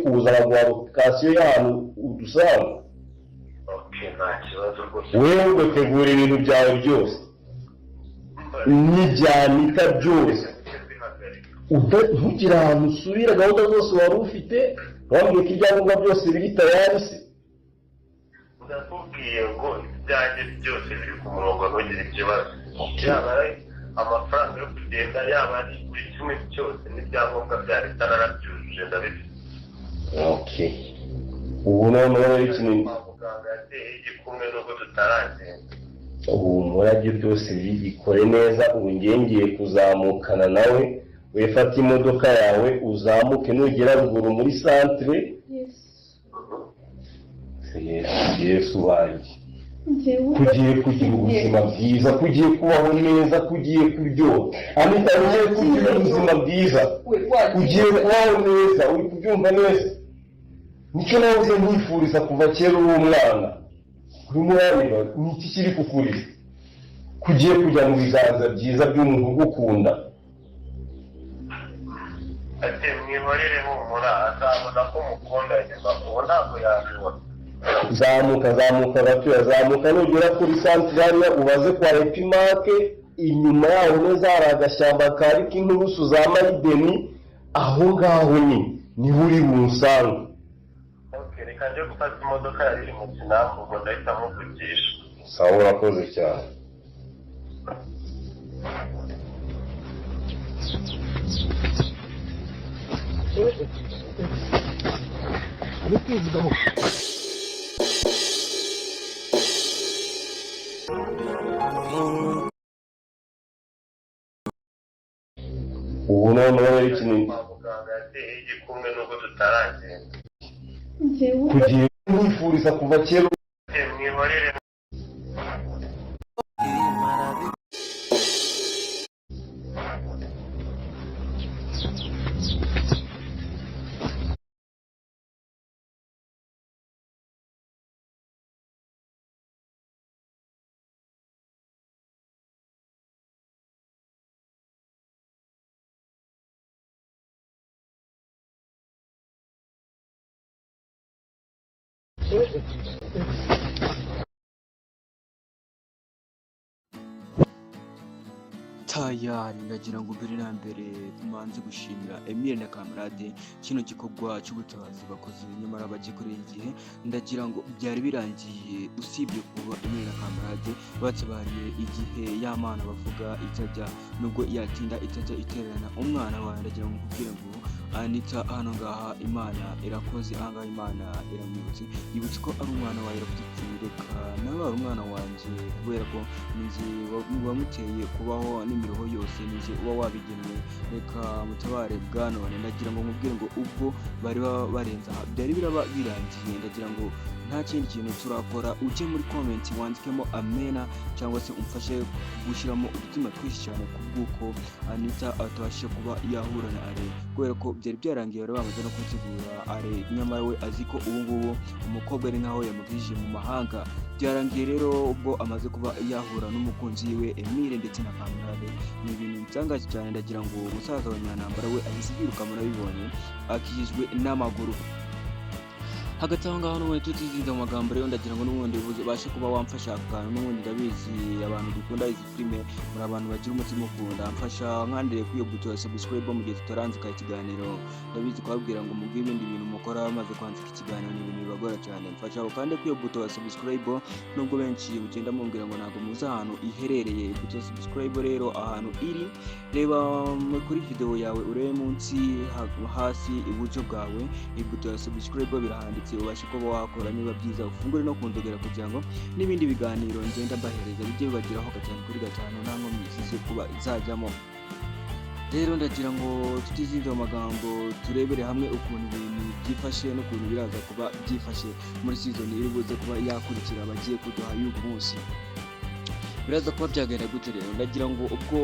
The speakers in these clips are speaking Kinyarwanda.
kuza baguha lokasiyo y'ahantu udusanga. nta kibazo rwose. Wewe ugategura ibintu byawe byose n'ibyanika byose, ntugira ahantu usubira gahunda zose wari ufite, wambwiye ko ibyangombwa byose biri tayari se. ndakubwiye ngo ibyanjye byose biri ku murongo, ntugire ikibazo. yaba ari amafaranga yo kugenda, yaba ari buri kimwe cyose n'ibyangombwa bya leta narabyujuje ndabifite. Okay, ubu noneho ikintu muganga yateye igikumwe nubwo tutaragenda. ubu murage byose bigikore neza. Ubu ngiye kuzamukana nawe, wefata imodoka yawe uzamuke, nugera ruguru muri centre. Yesu wanjye, kugiye kugira ubuzima bwiza, kugiye kubaho neza, kugiye kuryoha. Anita, ugiye kugira ubuzima bwiza, ugiye kubaho neza, uri kubyumva neza? Nicyo nawe nkwifuriza kuva kera uri umwana. Urimo urareba ni iki kiri kukurira? Kugiye kujya mu biganza byiza by'umuntu ugukunda. ati mwihorere humura, azabona ko mukunda nyuma, ubu ntabwo yabibona. Zamuka gatoya, zamuka nugera kuri santirariya ubaze kwa Epimake, inyuma yaho neza hari agashyamba kari k'inturusu za Marideni, aho ngaho niho uri bunsanga. reka nje gufata imodoka yari iri mu kinamba, ubwo ndahita muvugisha. Sawa, urakoze cyane. ubu noneho ikintu muganga yateye igikumwe nubwo tutaragenda. kugiye kwifuriza kuva kera. mwihorere. tayari ndagira ngo mbere na mbere tumanze gushimira Emile na Kamarade kino gikorwa cy'ubutabazi bakoze, nyamara bagikoreye igihe ndagira ngo byari birangiye, usibye kuba Emile na Kamarade batabariye igihe y'amana bavuga itajya, nubwo yatinda itajya itererana umwana wawe. Ndagira ngo nkubwire ngo Anita hano ngaha Imana irakoze, ahangaha Imana iramwibutse, yibutse ko ari umwana wawe, iravuga iti reka nawe ari umwana wanjye, kubera ko ninjye wamuteye kubaho n'imiruho yose, ninjye uba wabigenwe, reka mutabare bwa none. Ndagira ngo nkubwire ngo ubwo bari barenze aha byari biraba birangiye, ndagira ngo nta kindi kintu turakora, ujye muri comment wandikemo amena cyangwa se umfashe gushyiramo udutima twinshi cyane ku bw'uko Anita atabashije kuba yahura na Are, kubera ko byari byarangiye bari bamaze no kwitegura Are, nyamara we azi ko ubu ngubu umukobwa ari nkaho yamugije mu mahanga. Byarangiye rero ubwo amaze kuba yahura n'umukunzi we Emile ndetse na Kamarade. Ni ibintu bitangaje cyane, ndagira ngo umusaza wa Nyantambara we ahise yiruka, murabibonye, akijijwe n'amaguru. Hagati aho ngaho n'ubundi tutizinze mu magambo rero, ndagira ngo n'ubundi ubashe kuba wamfasha akantu, n'ubundi ndabizi abantu dukunda izi filime muri abantu bagira umutima ukunda, mfasha nkandire kwiyo buto ya subscribe mu gihe tutaranzika ikiganiro. Ndabizi kubabwira ngo mubwire ibindi bintu mukora maze kwandika ikiganiro ni ibintu bibagora cyane, mfasha kandi kwiyo buto ya subscribe, nubwo benshi mugenda mumbwira ngo ntabwo muzi ahantu iherereye. Buto ya subscribe rero ahantu iri, reba kuri video yawe urebe munsi hasi iburyo bwawe, ibuto ya subscribe birahanditse, ubashe kuba wakora, niba byiza ufungure no kundogera kugira ngo n'ibindi biganiro ngenda mbahereza bijye bibageraho gatanu kuri gatanu nta nkomyi zize kuba izajyamo. Rero ndagira ngo tutizinze mu magambo turebere hamwe ukuntu ibintu byifashe n'ukuntu biraza kuba byifashe muri season iri buze kuba yakurikira abagiye kuduha y'uyu munsi. Biraza kuba byagenda gute rero? Ndagira ngo ubwo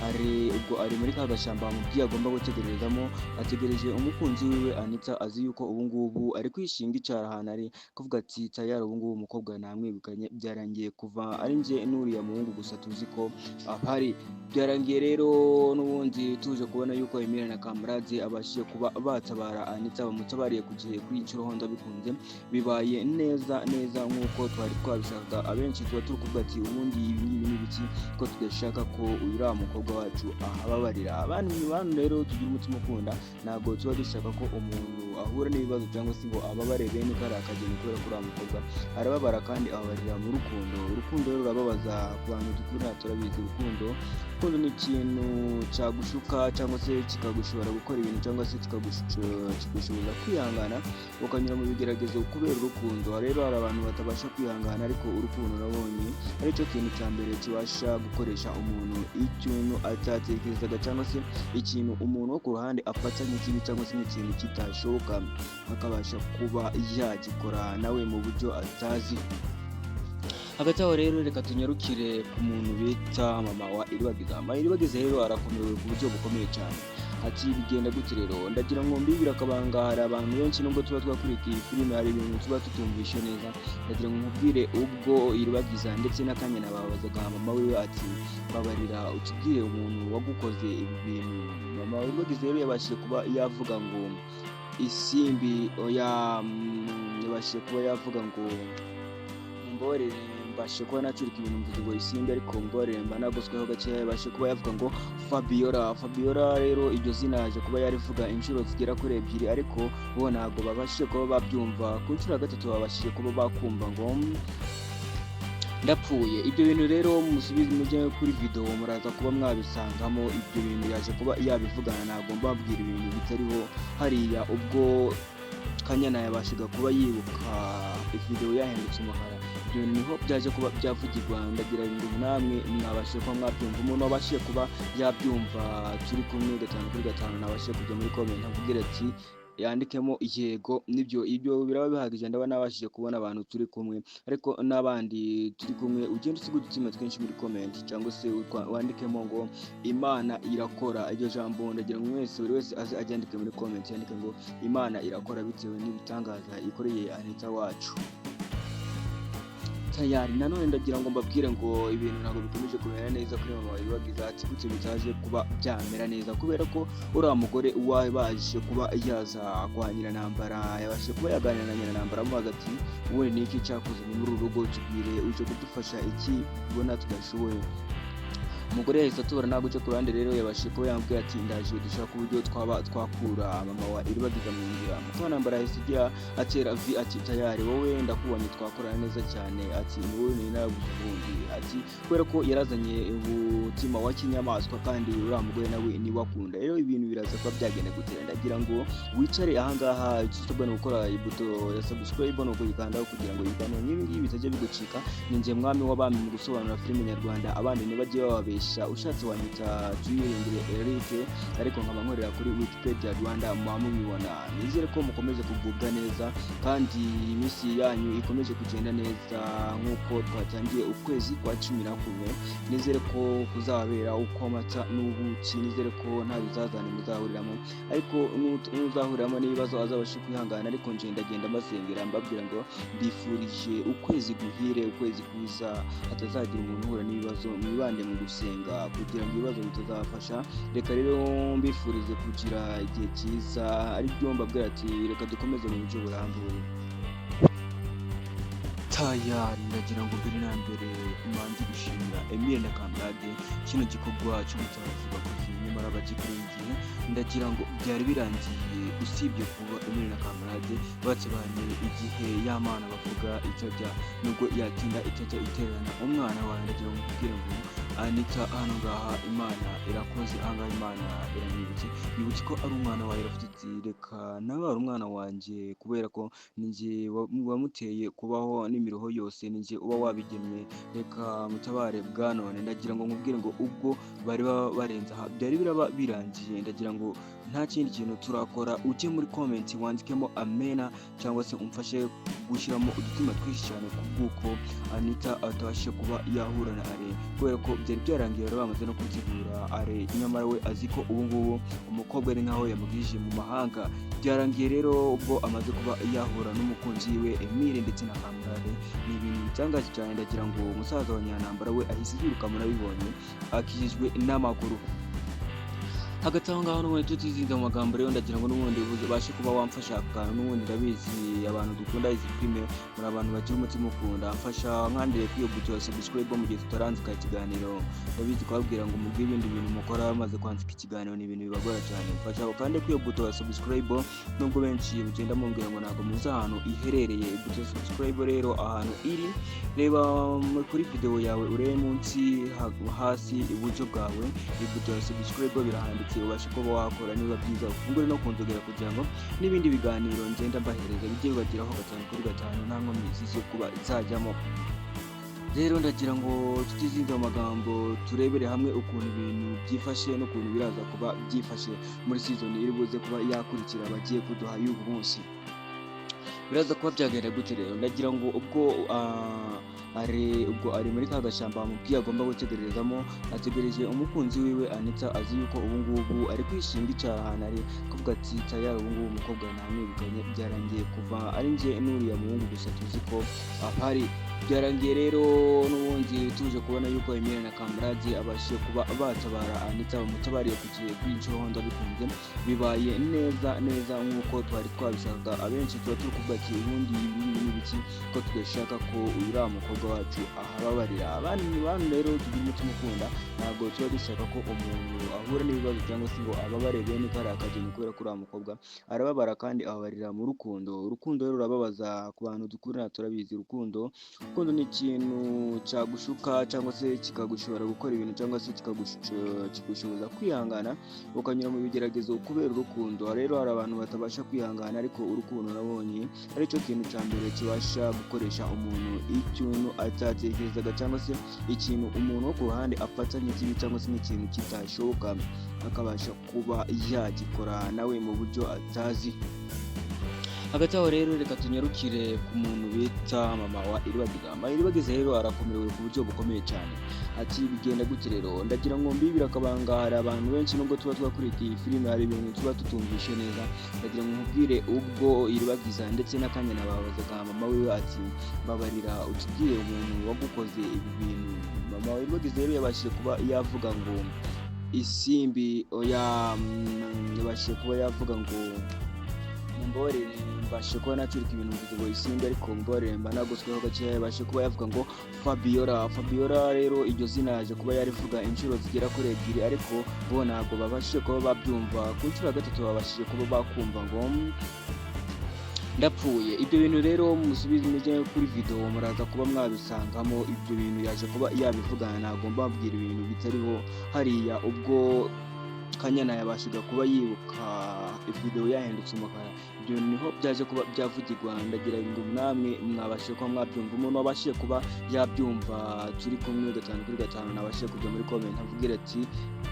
ari muri ka gashyamba bamubwiye agomba gutegerezamo, ategereje umukunzi wiwe Anita, azi yuko ubu ngubu ari kwishinga icara ahantu ari kuvuga ati tayari ubu ngubu umukobwa namwibukanye, byarangiye kuva ari njye n'uriya muhungu gusa tuzi ko ahari. Byarangiye rero n'ubundi tuje kubona yuko Emile na Kamarade abashije kuba batabara Anita, bamutabariye kugiye kuri inshuro honda bikunze, bibaye neza nk'uko twari twabishaka. Abenshi tuba turi kuvuga ati ubundi ibi ngibi ni biki ko tudashaka ko uriya mukobwa wacu ahababarira. Abantu rero tugira umutima ukunda, ntabwo tuba dushaka ko umuntu ahura n'ibibazo cyangwa se ngo ababare bene kariya kageni, kubera ko uriya mukobwa arababara kandi ababarira mu rukundo. Urukundo rero rurababaza ku bantu dukunda, turabizi. Urukundo ni ikintu cyagushuka cyangwa se kikagushobora gukora ibintu cyangwa se kigushoboza kwihangana ukanyura mu bigeragezo kubera urukundo. Rero hari abantu batabasha kwihangana, ariko urukundo nabonye ari cyo kintu cya mbere kibasha gukoresha umuntu ikintu atatekerezaga, cyangwa se ikintu umuntu wo ku ruhande afata nk'ikibi cyangwa se nk'ikintu kitashoboka, akabasha kuba yagikora nawe mu buryo atazi. Hagati aho rero reka tunyarukire ku muntu bita mama wa Iribagiza. Iribagiza rero arakomerewe ku buryo bukomeye cyane. Ati bigenda gute rero? Ndagira ngo mbibwire akabanga, hari abantu benshi nubwo tuba twakurikiye filime hari ibintu tuba tutumvishe neza. Ndagira ngo nkubwire ubwo Iribagiza ndetse n'Akanyana babazaga mama wiwe ati babarira utubwire umuntu wagukoze ibi bintu. Mama wa Iribagiza rero yabashije kuba yavuga ngo isimbi yabashije kuba yavuga ngo mborere mbashe kuba nacurika ibintu mvuze ngo isimbi, ariko mborere mba nagosweho gakeya. Yabashe kuba yavuga ngo Fabiola rero iryo zina yaje kuba yarivuga inshuro zigera kuri 2, ariko bo ntabwo babashije kuba babyumva. Ku nshuro ya 3 babashije kuba bakumva ngo ndapfuye. Ibyo bintu rero musubize mujye kuri video muraza kuba mwabisangamo. Ibyo bintu yaje kuba yabivugana, ntabwo mbabwira ibintu bitariho hariya. Ubwo Kanyana yabashaga kuba yibuka video yahindutse umukara, ibyo niho byaje kuba byavugirwa. Ndagira ngo namwe mwabashe kuba mwabyumva. Umuntu wabashije kuba yabyumva turi kumwe 5 kuri 5 nabashe kujya muri comment avugira ati yandikemo yego. Ibyo biraba bihagije. Ndaba nabashije kubona abantu turi kumwe, ariko n'abandi turi kumwe ugenda usiga udutima twinshi muri comment, cyangwa se wandikemo ngo Imana irakora. Iryo jambo ndagira ngo mwese buri wese aze agendeke muri comment, yandike ngo Imana irakora bitewe n'ibitangaza ikoreye Anita wacu. Tayari nanone ndagira ngo mbabwire ngo ibintu ntabwo bikomeje kumera neza kuri mama wa Iribagiza. Ati gutse bitaje kuba byamera neza, kubera ko uriya mugore wabashije kuba yaza kwa Nyirantambara, yabashije kuba yaganira na Nyirantambara amubaza ati wowe ni iki cyakoze muri uru rugo, tubwire uje kudufasha iki ubona tudashoboye. Umugore yahise atubara ntabwo cyo ku ruhande rero yabashije kuba yambwira ati ndaje dushaka uburyo twakura mama wa Iribagiza mu nzira. Nyirantambara yahise ijya atera ati tayari wowe ndakubonye twakorana neza cyane. Ati ni wowe ni nabuze ubundi. Ati kubera ko yarazanye umutima wa kinyamaswa kandi uriya mugore nawe ni wakunda. Rero ibintu biraza kuba byagenda gutera. Ndagira ngo wicare ahangaha icyo gukora ibuto ya subscribe no kuyikandaho kugira ngo ibiganiro nk'ibi bitajya bigucika. Ni njye mwami w'abami mu gusobanura filime nyarwanda. Abandi ntibajye bababeshya. Ushatse wanyita Tuyirengere Eric, ariko nkaba nkorera kuri Wikipedia Rwanda mubibona. Nizere ko mukomeje kugubwa neza kandi iminsi yanyu ikomeje kugenda neza nk'uko twatangiye ukwezi kwa 11. Nizere ko kuzabera uko amata n'ubuki. Nizere ko nta bizazane muzahuriramo, ariko n'uzahuriramo n'ibibazo azabashe kwihangana. Ariko nje ndagenda mbasengera mbabwira ngo mbifurije ukwezi guhire, ukwezi kwiza, hatazagira umuntu uhura n'ibibazo. Mwibande mu gusenga kugira ngo ibibazo bitazafasha. Reka rero mbifurize kugira igihe cyiza, ari byo mbabwira ati reka dukomeze mu buryo burambuye. Tayari ndagira ngo mbere na mbere manzi gushimira Emile na Kamarade kino gikorwa cy'ubutabazi bakoze nyamara bagikurengeye. Ndagira ngo byari birangiye usibye kuba Emile na Kamarade batsibanye igihe y'Imana bavuga itajya nubwo yatinda itajya iterana umwana wawe. Ndagira ngo mbwire ngo Anita hano ngaha Imana irakoze, ahangaha Imana iramwibutse. Nibutse ko ari umwana wawe, iravuze iti reka nawe ari umwana wanjye, kubera ko ninjye wamuteye kubaho n'imiruho yose, ninjye uba wabigennye, reka mutabare bwa none. Ndagira ngo nkubwire ngo ubwo bari barenze aha byari biraba birangiye. Ndagira ngo nta kindi kintu turakora, ujye muri comment wandikemo amena cyangwa se umfashe gushyiramo udutima twinshi cyane ku bw'uko Anita atabashije kuba yahura na Alain, kubera ko byari byarangiye rero bamaze no kutegura Alain, nyamara we azi ko ubu ngubu umukobwa ari nkaho yamugije mu mahanga. Byarangiye rero ubwo amaze kuba yahura n'umukunzi we Emile ndetse na Kamurade. Ni ibintu bitangaje cyane, ndagira ngo umusaza wa Nyantambara we ahise yiruka, murabibonye, akijijwe n'amaguru. Hagati aho ngaho n'ubundi tutizinze mu magambo rero, ndagira ngo n'ubundi ubashe kuba wamfasha akantu, n'ubundi ndabizi abantu dukunda izi filime muri abantu bagira umutima ukunda, mfasha nkandire kwiyo buto ya subscribe mu gihe tutaranzika ikiganiro. Ndabizi kubabwira ngo mubwire ibindi bintu mukora bamaze kwandika ikiganiro ni ibintu bibagora cyane, mfasha kandi kwiyo buto ya subscribe, nubwo benshi bugenda mumbwira ngo ntabwo muzi ahantu iherereye. Buto ya subscribe rero ahantu iri, reba kuri video yawe urebe munsi hasi iburyo bwawe, buto ya subscribe birahanditse, ubashe kuba wakora niba byiza ufungure no kunzogera kugira ngo n'ibindi biganiro ngenda mbahereza bijye bibageraho 5/5 nta nkomyi zo kuba izajyamo. Rero ndagira ngo tutizinze amagambo turebere hamwe ukuntu ibintu byifashe n'ukuntu biraza kuba byifashe muri season iri buze kuba yakurikira bagiye kuduha y'ubu munsi. Biraza kuba byagenda gute rero? Ndagira ngo ubwo ari muri ka gashyamba amubwiye agomba gutegerezamo, ategereje umukunzi wiwe Anita, azi yuko ubu ngubu ari kwishinga icyaha ahantu ari kuvuga ati tayari ubu ngubu umukobwa ntamwibukanye, byarangiye kuva ari njye n'uriya muhungu gusa tuzi ko ahari. Byarangiye rero n'ubundi tuje kubona yuko Emile na Kamurade abashije kuba batabara Anita, bamutabariye kugiye kwinjira Honda bikunze, bibaye neza nk'uko twari twabishaka. Abenshi tuba turi kuvuga ati ubundi ibiki ko tudashaka ko uriya mukobwa wacu ahababarira. Abandi bantu rero tugira umutima ukunda, ntabwo tuba dushaka ko umuntu ahura n'ibibazo cyangwa se ngo ababare bene kariya kageni, kubera ko uriya mukobwa arababara kandi ababarira mu rukundo. Urukundo rero rurababaza ku bantu dukunda, turabizi urukundo ni ikintu cyagushuka cyangwa se kikagushobora gukora ibintu cyangwa se kigushoboza kwihangana ukanyura mu bigeragezo kubera urukundo. Rero hari abantu batabasha kwihangana, ariko urukundo nabonye ari cyo kintu cya mbere kibasha gukoresha umuntu ikintu atatekerezaga cyangwa se ikintu umuntu wo ku ruhande afata nk'ikibi cyangwa se nk'ikintu kitashoboka, akabasha kuba yagikora nawe mu buryo atazi. Hagati aho rero reka tunyarukire ku muntu bita mama wa Iribagiza. Iribagiza rero arakomerewe ku buryo bukomeye cyane. Ati bigenda gute rero? Ndagira ngo mbibira akabanga, hari abantu benshi nubwo tuba twakurikiye iyi filime hari ibintu tuba tutumvishe neza. Ndagira ngo nkubwire ubwo Iribagiza ndetse n'akanya nababazaga mama wiwe ati babarira utubwire umuntu wagukoze ibi bintu. Mama wa Iribagiza rero yabashije kuba yavuga ngo isimbi yabashije kuba yavuga ngo mumbabarire mbashe kuba nacurika ibintu ngo isimbi, ariko mumbabarire mba nagosweho gakeya. Yabashe kuba yavuga ngo Fabiola rero iryo zina yaje kuba yarivuga inshuro zigera kuri 2, ariko bo ntabwo babashije kuba babyumva. Ku nshuro ya 3 babashije kuba bakumva ngo ndapfuye. Ibyo bintu rero musubize mujye kuri video muraza kuba mwabisangamo ibyo bintu yaje kuba yabivugana. Ntabwo mbabwira ibintu bitariho hariya. Ubwo Kanyana yabashaga kuba yibuka video yahindutse umukara, ibyo niho byaje kuba byavugirwa. Ndagira ngo namwe mwabashe kuba mwabyumva. Umuntu wabashije kuba yabyumva turi kumwe 5/5 nabashije kujya muri comment avugira ati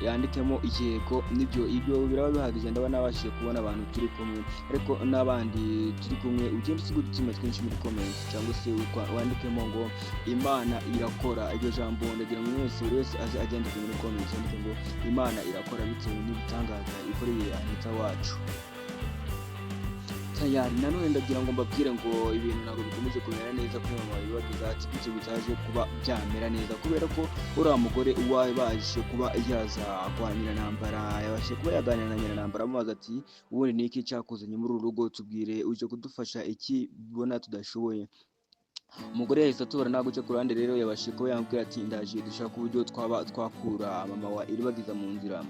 yandikemo yego nibyo, ibyo biraba bihagije. ndaba nabashije kubona abantu turi kumwe, ariko n'abandi turi kumwe ugenda usiga udutima twinshi muri comment cyangwa se wandikemo ngo Imana irakora. Iryo jambo ndagira ngo buri wese aze agendeke muri comment yandike ngo Imana irakora bitewe n'ibitangaza ikoreye Anita wacu. Tayari nanone ndagira ngo mbabwire ngo ibintu ntabwo bikomeje kumera neza kuri mama Iribagiza. Ati bityo bitaje kuba byamera neza, kubera ko uriya mugore wabashije kuba yaza kwa Nyirantambara, yabashije kuba yaganira na Nyirantambara amubaza ati ubundi ni iki cyakuzanye muri uru rugo, tubwire uje kudufasha iki bona tudashoboye. Umugore yahise atubara ntabwo cyo ku ruhande rero yabashije kuba yambwira ati ndaje dushaka uburyo twaba twakura mama wa Iribagiza mu nzira.